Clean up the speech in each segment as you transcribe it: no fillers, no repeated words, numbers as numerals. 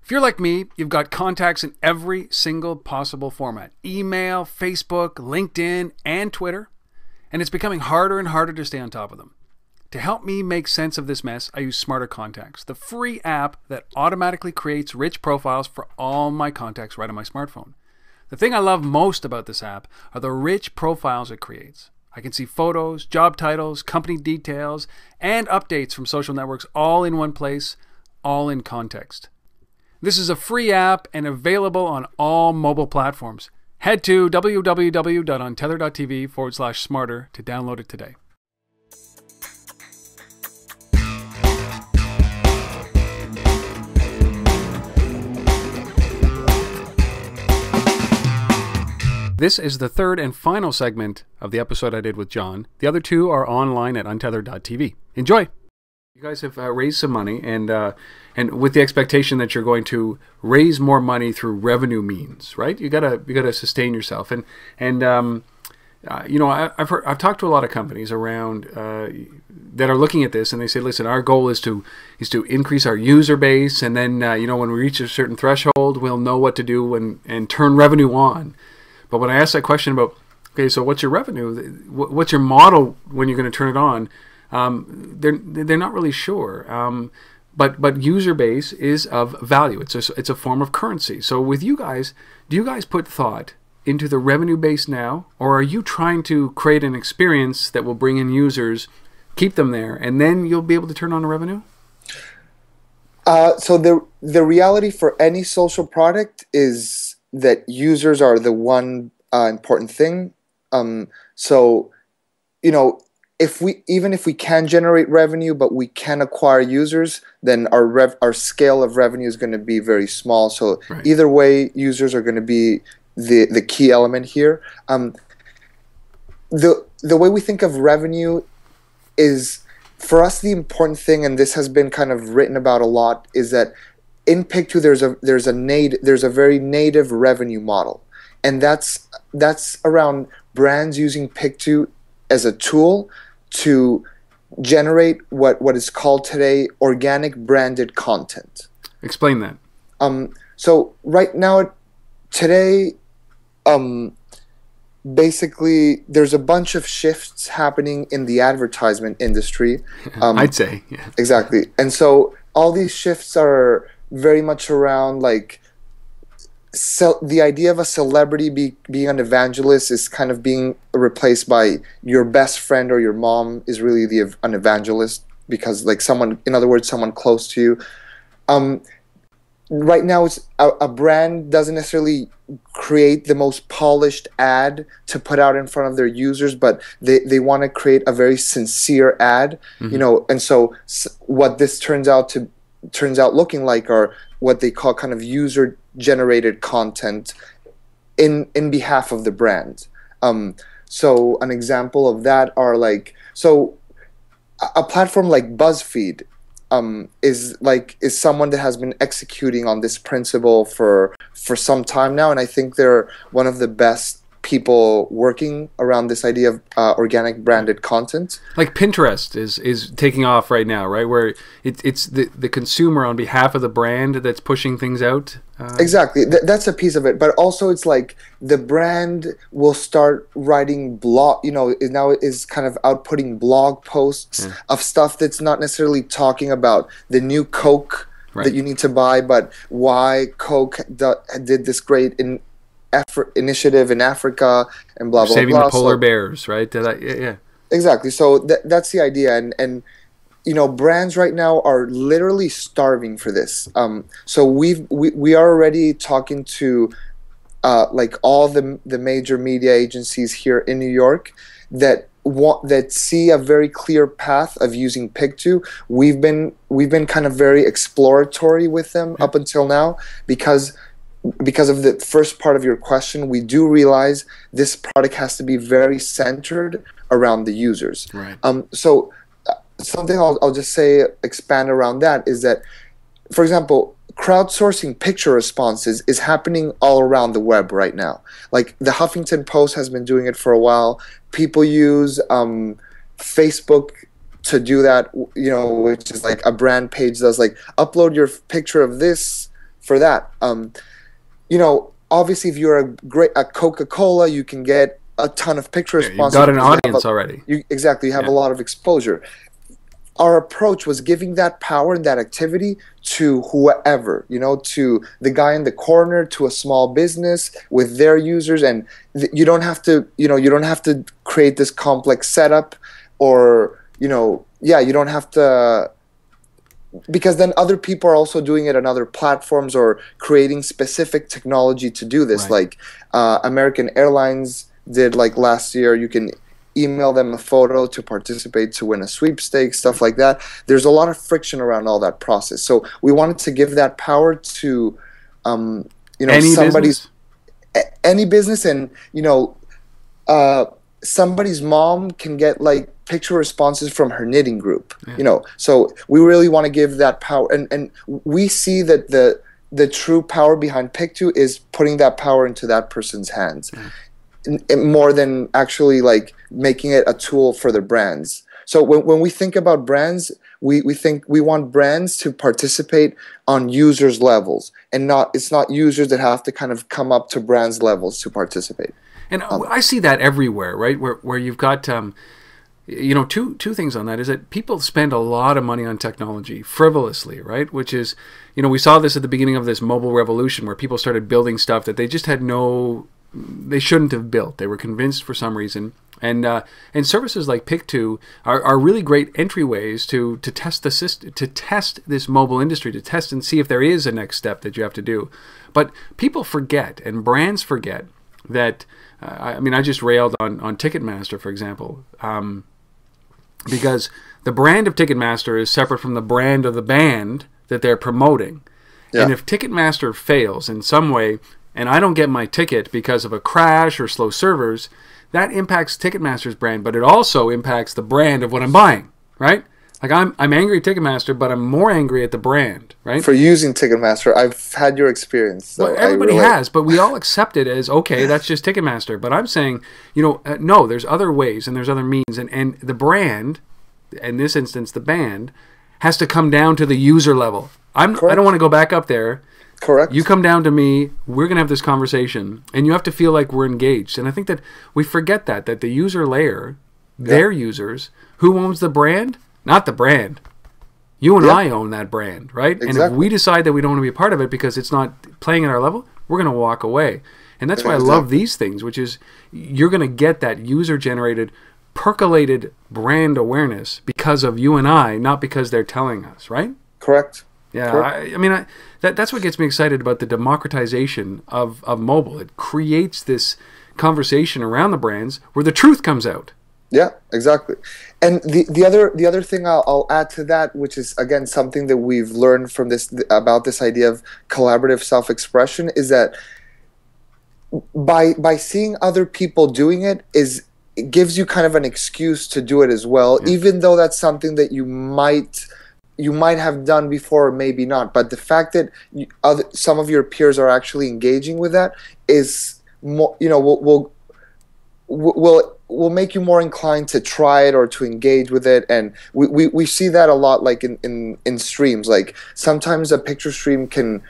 If you're like me, you've got contacts in every single possible format. Email, Facebook, LinkedIn, and Twitter. And it's becoming harder and harder to stay on top of them. To help me make sense of this mess, I use Smarter Contacts, the free app that automatically creates rich profiles for all my contacts right on my smartphone. The thing I love most about this app are the rich profiles it creates. I can see photos, job titles, company details, and updates from social networks all in one place, all in context. This is a free app and available on all mobile platforms. Head to www.untether.tv/smarter to download it today. This is the third and final segment of the episode I did with Jon. The other two are online at untether.tv. Enjoy! You guys have raised some money, and with the expectation that you're going to raise more money through revenue means, right? You gotta sustain yourself, and I've talked to a lot of companies around that are looking at this, and they say, listen, our goal is to increase our user base, and then when we reach a certain threshold, we'll know what to do and turn revenue on. But when I ask that question about, okay, so what's your revenue? What's your model when you're going to turn it on? They're not really sure. But user base is of value. It's a form of currency. So with you guys, do you guys put thought into the revenue base now, or are you trying to create an experience that will bring in users, keep them there, and then you'll be able to turn on the revenue? So the reality for any social product is that users are the one important thing. If we can generate revenue, but we can acquire users, then our scale of revenue is going to be very small. So right. Either way, users are going to be the key element here. The way we think of revenue is, for us, the important thing, and this has been kind of written about a lot, is that in Piictu there's a very native revenue model, and that's around brands using Piictu as a tool to generate what is called today organic branded content. Explain that. So right now, today, basically, there's a bunch of shifts happening in the advertisement industry. I'd say, yeah. Exactly. And so all these shifts are very much around the idea of a celebrity being an evangelist is kind of being replaced by your best friend or your mom is really an evangelist, because someone close to you. Right now, it's a brand doesn't necessarily create the most polished ad to put out in front of their users, but they want to create a very sincere ad, and so what this turns out looking like are what they call kind of user-generated content in behalf of the brand. So an example of that are a platform like BuzzFeed is someone that has been executing on this principle for some time now, and I think they're one of the best people working around this idea of organic branded content. Like Pinterest is taking off right now, right? Where it's the consumer on behalf of the brand that's pushing things out. Exactly, that's a piece of it. But also, it's like the brand will start writing blog. Now is kind of outputting blog posts of stuff that's not necessarily talking about the new Coke that you need to buy, but why Coke did this great initiative in Africa and blah blah saving blah. The polar bears, right? Yeah. Exactly. So that's the idea, and brands right now are literally starving for this. So we are already talking to all the major media agencies here in New York that see a very clear path of using Piictu. We've been kind of very exploratory with them up until now, because of the first part of your question, we do realize this product has to be very centered around the users. Right. So something I'll just say, expand around that, is that, for example, crowdsourcing picture responses is happening all around the web right now. Like the Huffington Post has been doing it for a while. People use Facebook to do that, which is like a brand page does, upload your picture of this for that. Obviously, if you're a Coca-Cola, you can get a ton of picture responses. You've got an audience already. Exactly, you have a lot of exposure. Our approach was giving that power and that activity to whoever, to the guy in the corner, to a small business with their users, and you don't have to create this complex setup, or you don't have to, because then other people are also doing it on other platforms or creating specific technology to do this. Right. Like American Airlines did, like last year. You can email them a photo to participate to win a sweepstakes, stuff like that. There's a lot of friction around all that process. So we wanted to give that power to, any business, and somebody's mom can get like picture responses from her knitting group. So we really want to give that power, and we see that the true power behind Piictu is putting that power into that person's hands. More than actually like making it a tool for the brands. So when we think about brands, we think we want brands to participate on users' levels, and it's not users that have to kind of come up to brands' levels to participate. And I see that everywhere, right? Where you've got two things on that is that people spend a lot of money on technology frivolously, right? Which is, we saw this at the beginning of this mobile revolution, where people started building stuff that they just had they shouldn't have built. They were convinced for some reason, and services like Piictu are really great entryways to test the system, to test this mobile industry, to test and see if there is a next step that you have to do. But people forget, and brands forget, that I just railed on Ticketmaster, for example, because the brand of Ticketmaster is separate from the brand of the band that they're promoting. Yeah. And if Ticketmaster fails in some way, and I don't get my ticket because of a crash or slow servers, that impacts Ticketmaster's brand, but it also impacts the brand of what I'm buying, right? Like I'm angry at Ticketmaster, but I'm more angry at the brand, right? For using Ticketmaster, I've had your experience. So well, everybody has, but we all accept it as, okay, that's just Ticketmaster. But I'm saying, no, there's other ways and there's other means, and the brand, in this instance, the band, has to come down to the user level. I don't want to go back up there. Correct. You come down to me, we're going to have this conversation, and you have to feel like we're engaged. And I think that we forget that the user layer, their users, who owns the brand? Not the brand. You and I own that brand, right? Exactly. And if we decide that we don't want to be a part of it because it's not playing at our level, we're going to walk away. And that's why I love these things, which is you're going to get that user-generated, percolated brand awareness because of you and I, not because they're telling us, right? Correct. Yeah, that's what gets me excited about the democratization of mobile. It creates this conversation around the brands where the truth comes out. Yeah, exactly. And the other thing I'll add to that, which is again something that we've learned from this about this idea of collaborative self-expression, is that by seeing other people doing it gives you kind of an excuse to do it as well, even though that's something that you might have done before, or maybe not. But the fact that some of your peers are actually engaging with that is more, will make you more inclined to try it or to engage with it. And we see that a lot, like in streams. Like sometimes a picture stream can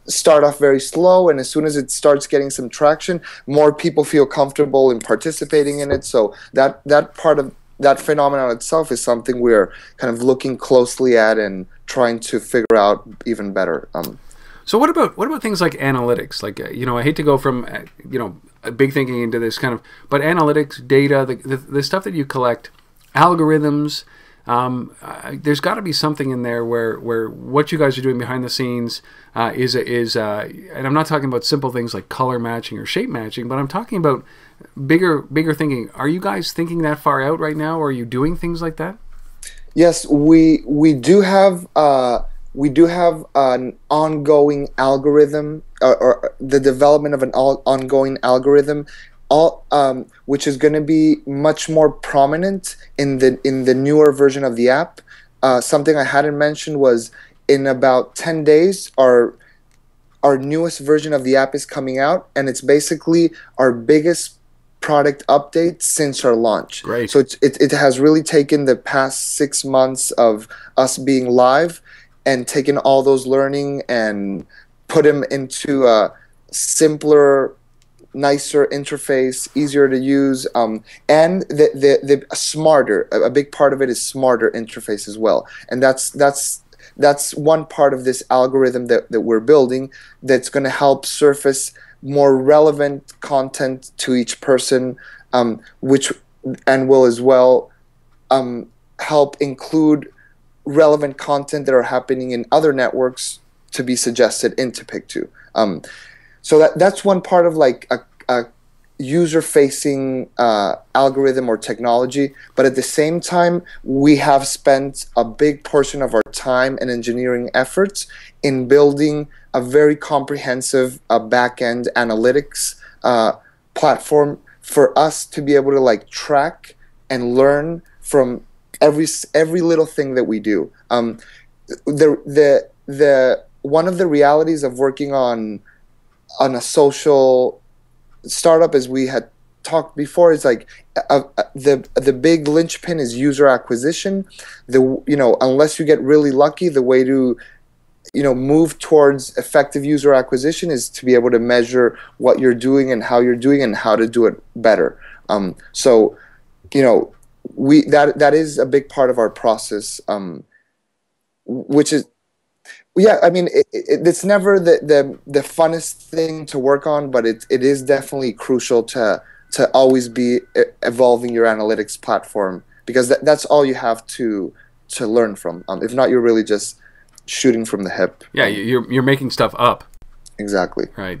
start off very slow, and as soon as it starts getting some traction, more people feel comfortable in participating in it. So that part of that phenomenon itself is something we're kind of looking closely at and trying to figure out even better. So what about things like analytics? Like I hate to go from big thinking into this kind of, but analytics, data, the stuff that you collect, algorithms. There's got to be something in there where what you guys are doing behind the scenes is and I'm not talking about simple things like color matching or shape matching, but I'm talking about bigger thinking. Are you guys thinking that far out right now, or are you doing things like that? Yes, we do have an ongoing algorithm, or the development of an ongoing algorithm, which is going to be much more prominent in the newer version of the app. Something I hadn't mentioned was in about 10 days, our newest version of the app is coming out, and it's basically our biggest product update since our launch. Great. So it has really taken the past 6 months of us being live and taken all those learning and put them into a simpler, nicer interface, easier to use, and the smarter. A big part of it is smarter interface as well, and that's one part of this algorithm that we're building that's going to help surface more relevant content to each person, which and will as well help include relevant content that are happening in other networks to be suggested into Piictu. So that's one part of like a user-facing algorithm or technology. But at the same time, we have spent a big portion of our time and engineering efforts in building a very comprehensive back-end analytics platform for us to be able to like track and learn from every little thing that we do. The one of the realities of working on a social startup, as we had talked before, is like the big linchpin is user acquisition. Unless you get really lucky, the way to move towards effective user acquisition is to be able to measure what you're doing and how you're doing and how to do it better. So that is a big part of our process, which is. Yeah, I mean, it's never the funnest thing to work on, but it is definitely crucial to always be evolving your analytics platform, because that's all you have to learn from. If not, you're really just shooting from the hip. Yeah, you're making stuff up. Exactly. Right.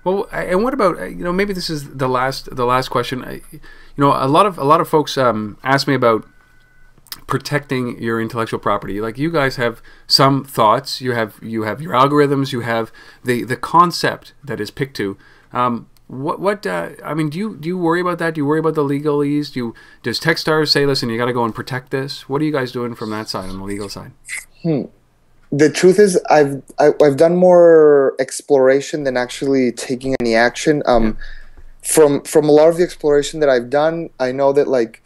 Well, and what about maybe this is the last question. A lot of folks ask me about protecting your intellectual property. Like, you guys have some thoughts, you have your algorithms, you have the concept that is Piictu. I mean, do you worry about that? Do you worry about the legalese? Does Techstars say, listen, you got to go and protect this? What are you guys doing from that side, on the legal side? The truth is, I've done more exploration than actually taking any action. From a lot of the exploration that I've done, I know that like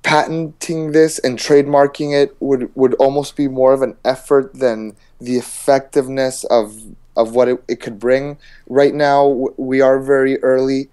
patenting this and trademarking it would almost be more of an effort than the effectiveness of what it could bring. Right now, we are very early.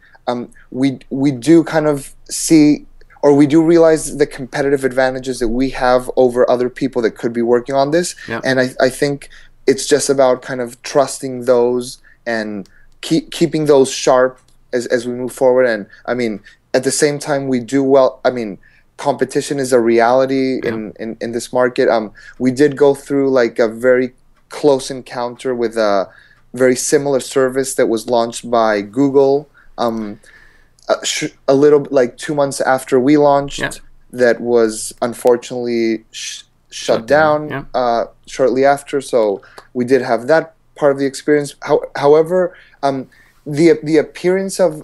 We do kind of see, or we do realize, the competitive advantages that we have over other people that could be working on this. Yeah. And I think it's just about kind of trusting those and keeping those sharp as we move forward. And I mean, at the same time, we do well. I mean, competition is a reality in this market. We did go through like a very close encounter with a very similar service that was launched by Google a little like 2 months after we launched. Yeah. That was unfortunately shut down shortly after. So we did have that part of the experience. However, the appearance of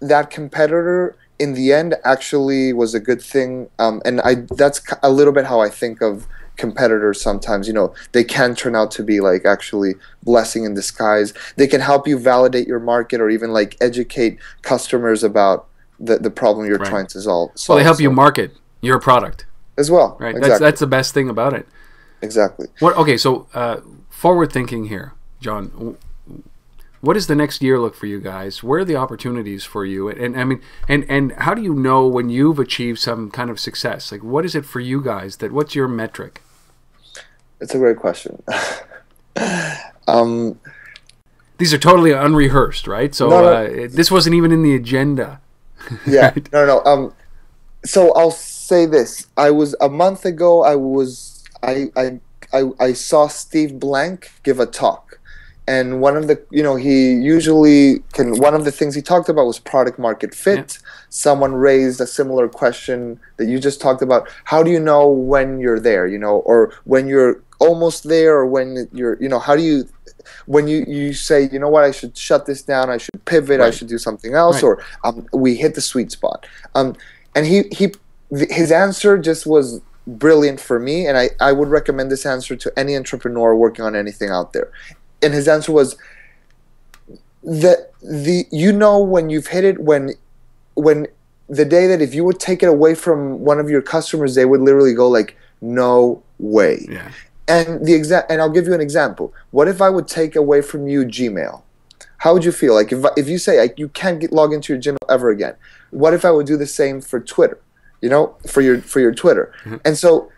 that competitor in the end actually was a good thing, and that's a little bit how I think of competitors sometimes. They can turn out to be like actually blessing in disguise. They can help you validate your market, or even like educate customers about the problem you're trying to solve. Well, they help you market your product as well. Right. Exactly. That's the best thing about it. Exactly. Okay, so forward thinking here, Jon. What does the next year look for you guys? Where are the opportunities for you? And I mean, and how do you know when you've achieved some kind of success? Like, what is it for you guys? What's your metric? It's a great question. These are totally unrehearsed, right? So this wasn't even in the agenda. Yeah. Right? No. So I'll say this. I was a month ago. I saw Steve Blank give a talk. And one of the, he usually one of the things he talked about was product market fit. Yeah. Someone raised a similar question that you just talked about. How do you know when you're there, or when you're almost there, or when you're, how do you, when you say, you know what, I should shut this down, I should pivot, I should do something else, or we hit the sweet spot. And his answer just was brilliant for me, and I would recommend this answer to any entrepreneur working on anything out there. And his answer was when you've hit it when the day that if you would take it away from one of your customers, they would literally go like, no way. Yeah. And I'll give you an example. What if I would take away from you Gmail? How would you feel? Like if you say like you can't log into your Gmail ever again. What if I would do the same for Twitter? You know, for your Twitter. And so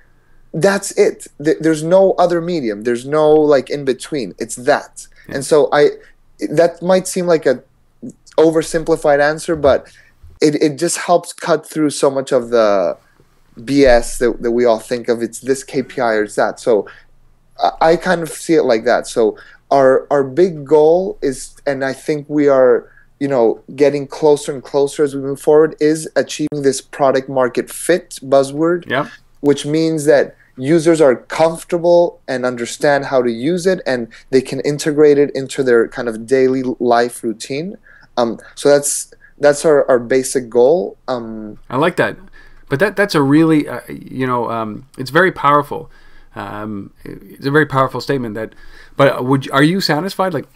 that's it. There's no other medium. There's no like in between. It's that. And so that might seem like a oversimplified answer, but it just helps cut through so much of the BS that we all think of. It's this KPI or it's that. So I kind of see it like that. So our big goal is, and I think we are, you know, getting closer and closer as we move forward, is achieving this product market fit buzzword, which means that users are comfortable and understand how to use it, and they can integrate it into their kind of daily life routine. So that's our basic goal. I like that. But that's a really, you know, it's very powerful. It's a very powerful statement. But are you satisfied? Like,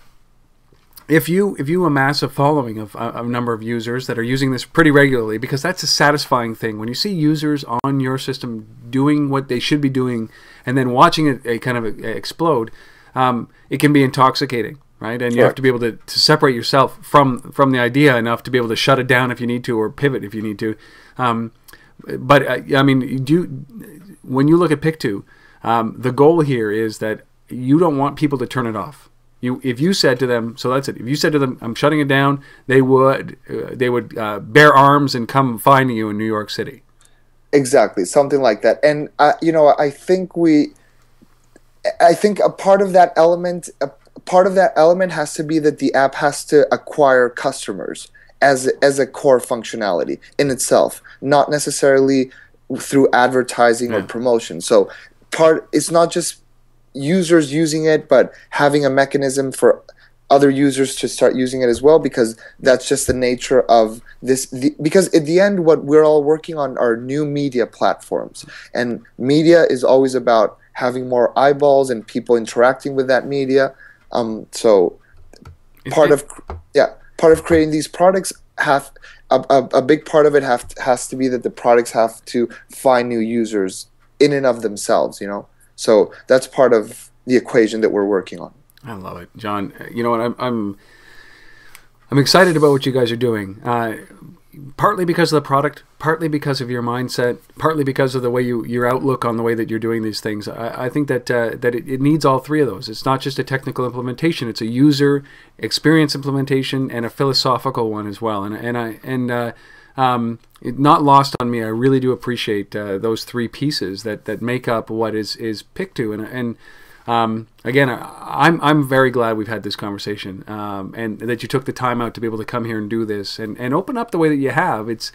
if you amass a following of a number of users that are using this pretty regularly, because that's a satisfying thing. When you see users on your system doing what they should be doing, and then watching it kind of explode, it can be intoxicating. Right, and you have to be able to separate yourself from the idea enough to be able to shut it down if you need to, or pivot if you need to. But I mean, when you look at Piictu, the goal here is that you don't want people to turn it off. If you said to them, so that's it. If you said to them, "I'm shutting it down," they would bear arms and come find you in New York City. Exactly, something like that. And you know, I think a part of that element. Part of that element has to be that the app has to acquire customers as a core functionality in itself, not necessarily through advertising or promotion. So it's not just users using it, but having a mechanism for other users to start using it as well, because that's just the nature of this. Because at the end, what we're all working on are new media platforms, and media is always about having more eyeballs and people interacting with that media. So part of creating these products a big part of it has to be that the products have to find new users in and of themselves, you know. So that's part of the equation that we're working on. I love it, Jon. You know what? I'm excited about what you guys are doing. Partly because of the product, partly because of your mindset, partly because of the way your outlook on the way that you're doing these things. I think that it needs all three of those. It's not just a technical implementation; it's a user experience implementation and a philosophical one as well. Not lost on me. I really do appreciate those three pieces that make up what is Piictu. Again, I'm very glad we've had this conversation, and that you took the time out to be able to come here and do this and open up the way that you have. It's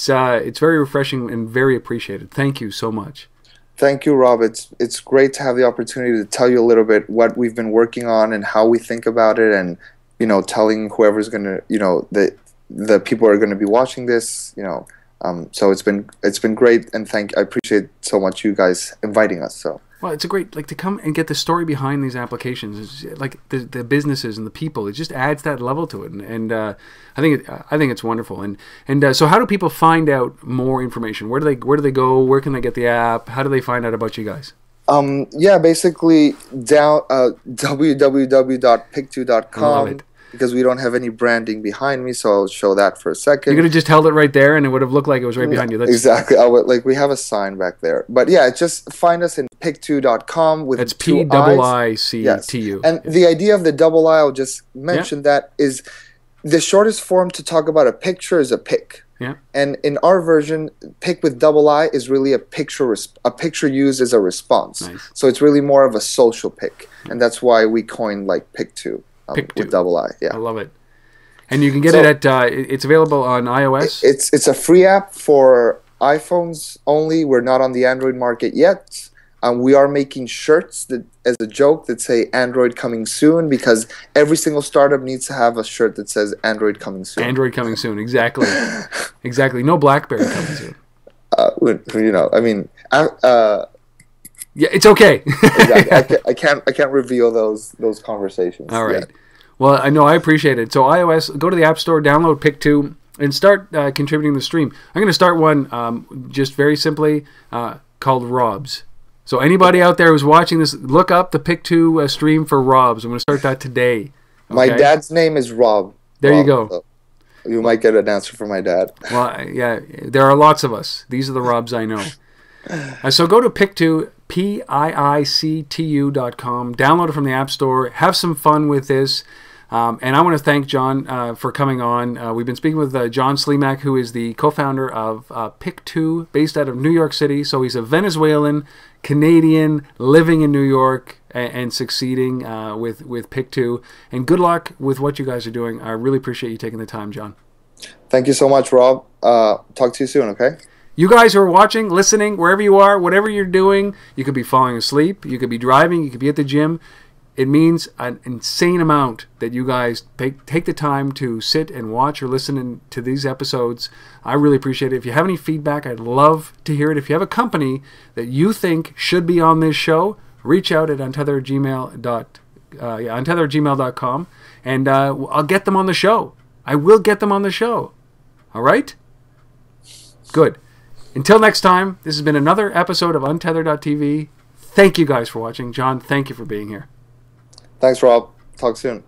very refreshing and very appreciated. Thank you so much. Thank you, Rob. It's great to have the opportunity to tell you a little bit what we've been working on and how we think about it, and you know, telling whoever's gonna, you know, the people who are going to be watching this, you know. So it's been great, and I appreciate so much you guys inviting us. So. Well, it's a great, like, to come and get the story behind these applications, like the businesses and the people. It just adds that level to it, and I think it's wonderful. And so, how do people find out more information? Where do they go? Where can they get the app? How do they find out about you guys? Yeah, basically down www.piictu.com. I love it. Because we don't have any branding behind me, so I'll show that for a second. You could have just held it right there, and it would have looked like it was right behind you. That's exactly. We have a sign back there. But yeah, just find us in piictu.com with that's two Piictu. Yes. And the idea of the double I, I'll just mention that, is the shortest form to talk about a picture is a pic. Yeah. And in our version, pic with double I is really a picture used as a response. Nice. So it's really more of a social pic, and that's why we coined like Piictu. With double I, yeah. I love it. And you can get it at, it's available on iOS? It's a free app for iPhones only. We're not on the Android market yet. We are making shirts that, as a joke, that say Android coming soon, because every single startup needs to have a shirt that says Android coming soon. Android coming soon, exactly. Exactly. No BlackBerry coming soon. You know, I mean... yeah, it's okay. Exactly. I can't reveal those conversations. All right. Yet. Well, I know, I appreciate it. So iOS, go to the App Store, download Piictu, and start contributing to the stream. I'm going to start one just very simply called Robs. So anybody out there who's watching this, look up the Piictu stream for Rob's. I'm going to start that today. Okay? My dad's name is Rob. There Rob, you go. So you might get an answer from my dad. Well, yeah, there are lots of us. These are the Robs I know. So go to Piictu, Piictu.com. Download it from the App Store. Have some fun with this. And I want to thank Jon for coming on. We've been speaking with Jon Slimak, who is the co-founder of Piictu, based out of New York City. So he's a Venezuelan Canadian living in New York and succeeding with Piictu. And good luck with what you guys are doing. I really appreciate you taking the time, Jon. Thank you so much, Rob. Talk to you soon, okay? You guys who are watching, listening, wherever you are, whatever you're doing, you could be falling asleep, you could be driving, you could be at the gym. It means an insane amount that you guys take the time to sit and watch or listen to these episodes. I really appreciate it. If you have any feedback, I'd love to hear it. If you have a company that you think should be on this show, reach out at untetheredgmail.com, and I'll get them on the show. I will get them on the show. All right? Good. Until next time, this has been another episode of Untethered.tv. Thank you guys for watching. Jon, thank you for being here. Thanks, Rob. Talk soon.